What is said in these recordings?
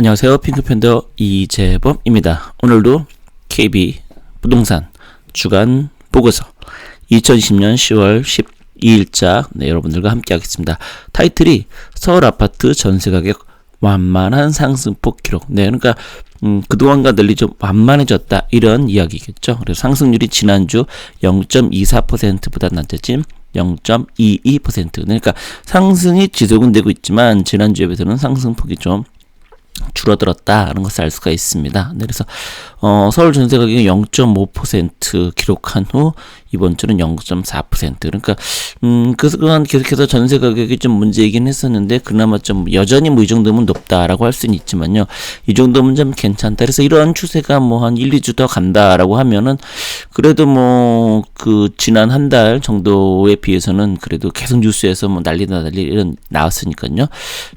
안녕하세요. 핑크팬더 이재범입니다. 오늘도 KB 부동산 주간 보고서 2020년 10월 12일자 여러분들과 함께 하겠습니다. 타이틀이 서울 아파트 전세가격 완만한 상승폭 기록. 그러니까 그동안과 달리 좀 완만해졌다 이런 이야기겠죠. 그래서 상승률이 지난주 0.24%보다 낮아진 0.22%. 그러니까 상승이 지속은 되고 있지만 지난주에 비해서는 상승폭이 좀 줄어들었다는 것을 알 수가 있습니다. 그래서 서울 전세 가격이 0.5% 기록한 후 이번 주는 0.4%. 그러니까 그동안 계속해서 전세 가격이 좀 문제이긴 했었는데 그나마 좀 여전히 이 정도면 높다라고 할 수는 있지만요. 이 정도면 좀 괜찮다. 그래서 이런 추세가 한 1, 2주 더 간다라고 하면은 그래도 그 지난 한 달 정도에 비해서는 그래도 계속 뉴스에서 난리나 이런 나왔으니까요.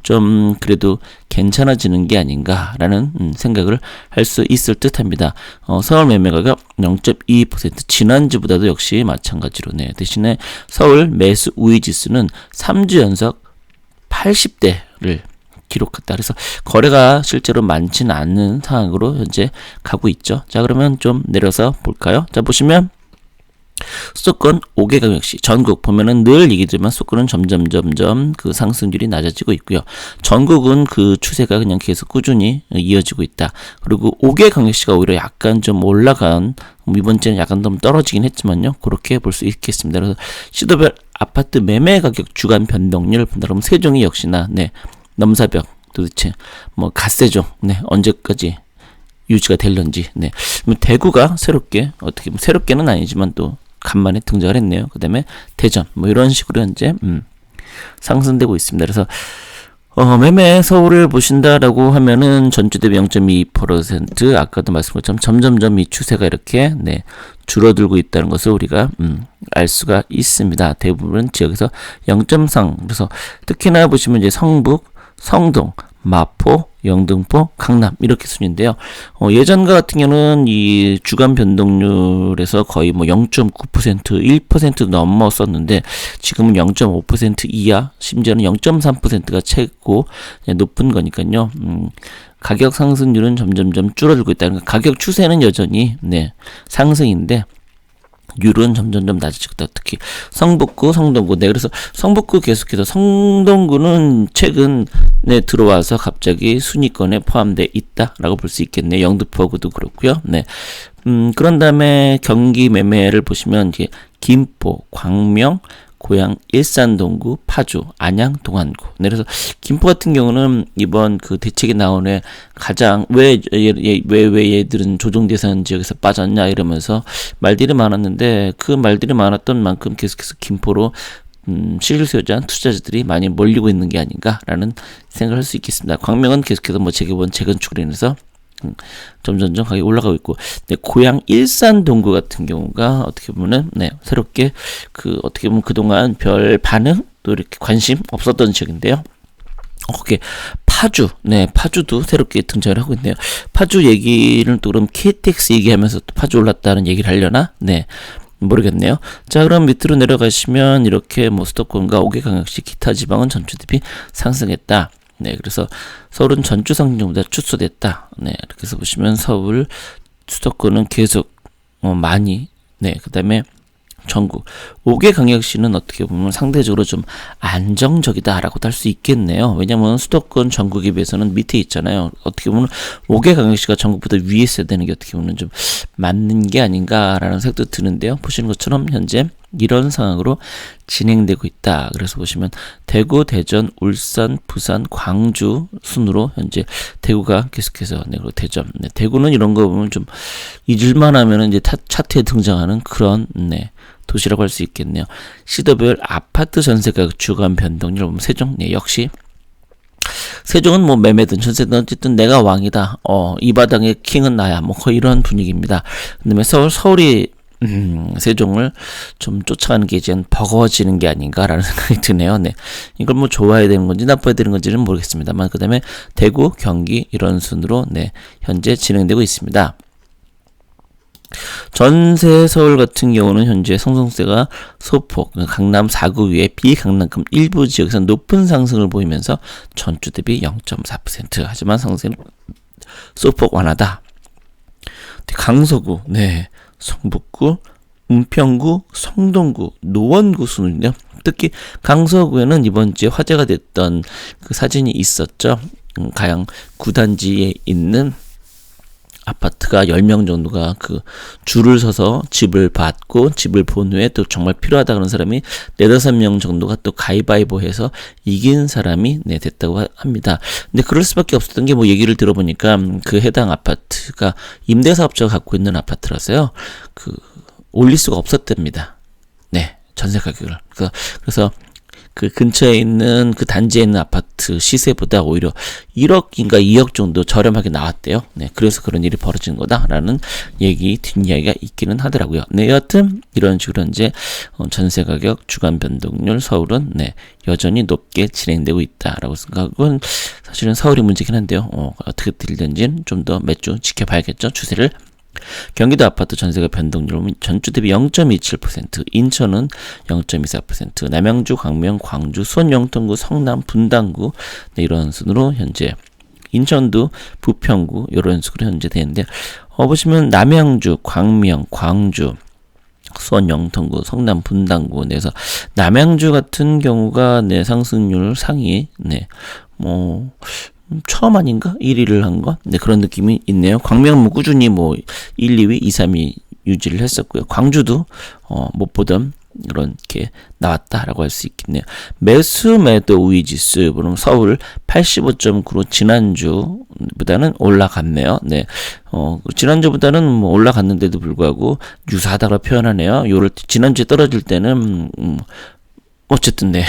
좀 그래도 괜찮아지는 게 아닌가라는 생각을 할 수 있을 듯합니다. 서울 매매 가격 0.22% 지난주보다도 역시 마찬가지로 대신에 서울 매수 우위 지수는 3주 연속 80대를 기록했다. 그래서 거래가 실제로 많지는 않은 상황으로 현재 가고 있죠. 자, 그러면 좀 내려서 볼까요? 자, 보시면 수도권 5개 광역시 전국 보면은 늘 얘기드리면 수도권은 점점 그 상승률이 낮아지고 있고요. 전국은 그 추세가 그냥 계속 꾸준히 이어지고 있다. 그리고 5개 광역시가 오히려 약간 좀 올라간 이번 주에는 약간 좀 떨어지긴 했지만요. 그렇게 볼 수 있겠습니다. 그래서 시도별 아파트 매매 가격 주간 변동률을 본다 그러면 세종이 역시나 넘사벽 도대체 갓세종 언제까지 유지가 될런지 대구가 새롭게 어떻게 새롭게는 아니지만 또 간만에 등장을 했네요. 그 다음에 대전 이런 식으로 현재 상승되고 있습니다. 그래서 매매 서울을 보신다라고 하면은 전주 대비 0.2% 아까도 말씀드린 것처럼 점점 이 추세가 이렇게 줄어들고 있다는 것을 우리가 알 수가 있습니다. 대부분 지역에서 0.3 그래서 특히나 보시면 이제 성북, 성동, 마포, 영등포, 강남 이렇게 순인데요. 예전과 같은 경우는 이 주간 변동률에서 거의 0.9%, 1% 넘었었는데 지금은 0.5% 이하, 심지어는 0.3%가 최고 높은 거니까요. 가격 상승률은 점점 줄어들고 있다는 거. 가격 추세는 여전히 상승인데 율은 점점 낮아지고 있다. 특히 성북구, 성동구. 그래서 성북구 계속해서 성동구는 최근에 들어와서 갑자기 순위권에 포함되어 있다라고 볼 수 있겠네요. 영등포구도 그렇고요. 그런 다음에 경기 매매를 보시면 이제 김포, 광명, 고양, 일산, 동구, 파주, 안양, 동안구. 그래서 김포 같은 경우는 이번 그 대책이 나오네 가장 왜 얘들은 조정 대상 지역에서 빠졌냐 이러면서 말들이 많았는데 그 말들이 많았던 만큼 계속해서 김포로 실수요자 투자자들이 많이 몰리고 있는 게 아닌가라는 생각을 할 수 있겠습니다. 광명은 계속해서 재건축으로 인해서 점점 가격이 올라가고 있고, 고양 일산 동구 같은 경우가 어떻게 보면은 새롭게 어떻게 보면 그동안 별 반응 또 이렇게 관심 없었던 지역인데요. 거기에 파주, 파주도 새롭게 등장을 하고 있네요. 파주 얘기를 또 그럼 KTX 얘기하면서 또 파주 올랐다는 얘기를 하려나? 모르겠네요. 자, 그럼 밑으로 내려가시면 이렇게 수도권과 5개 광역시 기타 지방은 전주 대비 상승했다. 그래서 서울은 전주 상승률보다 축소됐다. 이렇게 해서 보시면 서울 수도권은 계속 많이 그 다음에 전국 5개 광역시는 어떻게 보면 상대적으로 좀 안정적이다라고도 할 수 있겠네요. 왜냐하면 수도권 전국에 비해서는 밑에 있잖아요. 어떻게 보면 5개 광역시가 전국보다 위에 있어야 되는 게 어떻게 보면 좀 맞는 게 아닌가라는 생각도 드는데요. 보시는 것처럼 현재 이런 상황으로 진행되고 있다. 그래서 보시면 대구, 대전, 울산, 부산, 광주 순으로 현재 대구가 계속해서 그리고 대전. 대구는 이런 거 보면 좀 잊을만 하면은 이제 차트에 등장하는 그런 도시라고 할 수 있겠네요. 시도별 아파트 전세가 주간 변동률 보면 세종 역시 세종은 매매든 전세든 어쨌든 내가 왕이다. 이 바닥의 킹은 나야. 거의 이런 분위기입니다. 그다음에 서울이 세종을 좀 쫓아가는 게 이제 버거워지는 게 아닌가라는 생각이 드네요. 이걸 좋아야 되는 건지 나빠야 되는 건지는 모르겠습니다만 그 다음에 대구, 경기 이런 순으로 현재 진행되고 있습니다. 전세 서울 같은 경우는 현재 상승세가 소폭, 강남 4구 위에 비강남급 일부 지역에서 높은 상승을 보이면서 전주 대비 0.4%. 하지만 상승은 소폭 완화다. 강서구, 네, 성북구, 은평구, 성동구, 노원구 순은요. 특히 강서구에는 이번 주에 화제가 됐던 그 사진이 있었죠. 가양 9단지에 있는 아파트가 10명 정도가 그 줄을 서서 집을 받고 집을 본 후에 또 정말 필요하다 그런 사람이 4-5명 정도가 또 가위바위보 해서 이긴 사람이 네, 됐다고 합니다. 근데 그럴 수밖에 없었던 게 뭐 얘기를 들어보니까 그 해당 아파트가 임대사업자가 갖고 있는 아파트라서요. 그 올릴 수가 없었답니다. 네, 전세 가격을. 그래서 그 근처에 있는 그 단지에 있는 아파트 시세보다 오히려 1억인가 2억 정도 저렴하게 나왔대요. 네, 그래서 그런 일이 벌어진 거다라는 얘기, 뒷이야기가 있기는 하더라고요. 네, 여하튼 이런 식으로 이제 전세 가격 주간 변동률 서울은 네, 여전히 높게 진행되고 있다라고 생각은 사실은 서울이 문제긴 한데요. 어떻게 들리는지는 좀 더 몇 주 지켜봐야겠죠. 추세를. 경기도 아파트 전세가 변동률은 전주 대비 0.27%, 인천은 0.24%, 남양주, 광명, 광주, 수원, 영통구, 성남, 분당구 네, 이런 순으로 현재 인천도 부평구 이런 식으로 현재 되는데 보시면 남양주, 광명, 광주, 수원, 영통구, 성남, 분당구 내에서 남양주 같은 경우가 네, 상승률 상위 네, 뭐 처음 아닌가? 1위를 한 거? 네, 그런 느낌이 있네요. 광명은 꾸준히 1, 2위, 2, 3위 유지를 했었고요. 광주도, 못 보던, 이렇게 나왔다라고 할 수 있겠네요. 매수 매도 우위 지수, 그럼 서울 85.9로 지난주보다는 올라갔네요. 네, 지난주보다는 올라갔는데도 불구하고 유사하다고 표현하네요. 지난주에 떨어질 때는, 어쨌든, 네.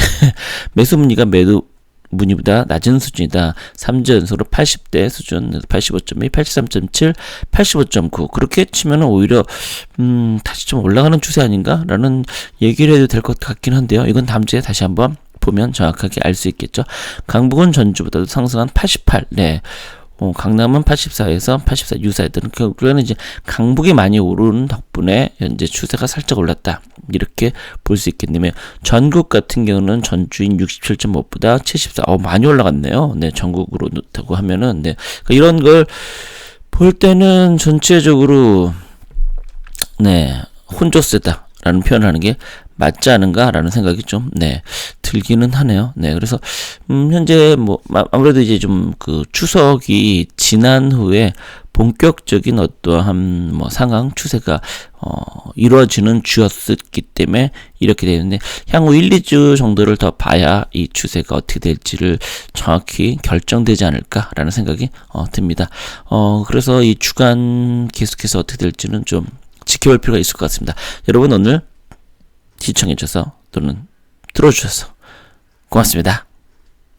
매수 문의가 매도 문의보다 낮은 수준이다. 3주 연속으로 80대 수준, 85.2, 83.7, 85.9 그렇게 치면 오히려 다시 좀 올라가는 추세 아닌가라는 얘기를 해도 될 것 같긴 한데요. 이건 다음 주에 다시 한번 보면 정확하게 알 수 있겠죠. 강북은 전주보다도 상승한 88. 네. 강남은 84에서 84 유사했던 결국에는 이제 강북이 많이 오르는 덕분에 현재 추세가 살짝 올랐다 이렇게 볼 수 있겠네요. 전국 같은 경우는 전주인 67.5보다 74 많이 올라갔네요. 네, 전국으로 놓다고 하면은 네, 그러니까 이런 걸 볼 때는 전체적으로 네 혼조세다라는 표현을 하는 게 맞지 않은가라는 생각이 좀, 네, 들기는 하네요. 네, 그래서, 현재, 아무래도 이제 좀 추석이 지난 후에 본격적인 어떠한 상황, 추세가, 이루어지는 주였기 때문에 이렇게 되는데, 향후 1, 2주 정도를 더 봐야 이 추세가 어떻게 될지를 정확히 결정되지 않을까라는 생각이, 듭니다. 그래서 이 주간 계속해서 어떻게 될지는 좀 지켜볼 필요가 있을 것 같습니다. 여러분 오늘 시청해주셔서 또는 들어주셔서 고맙습니다.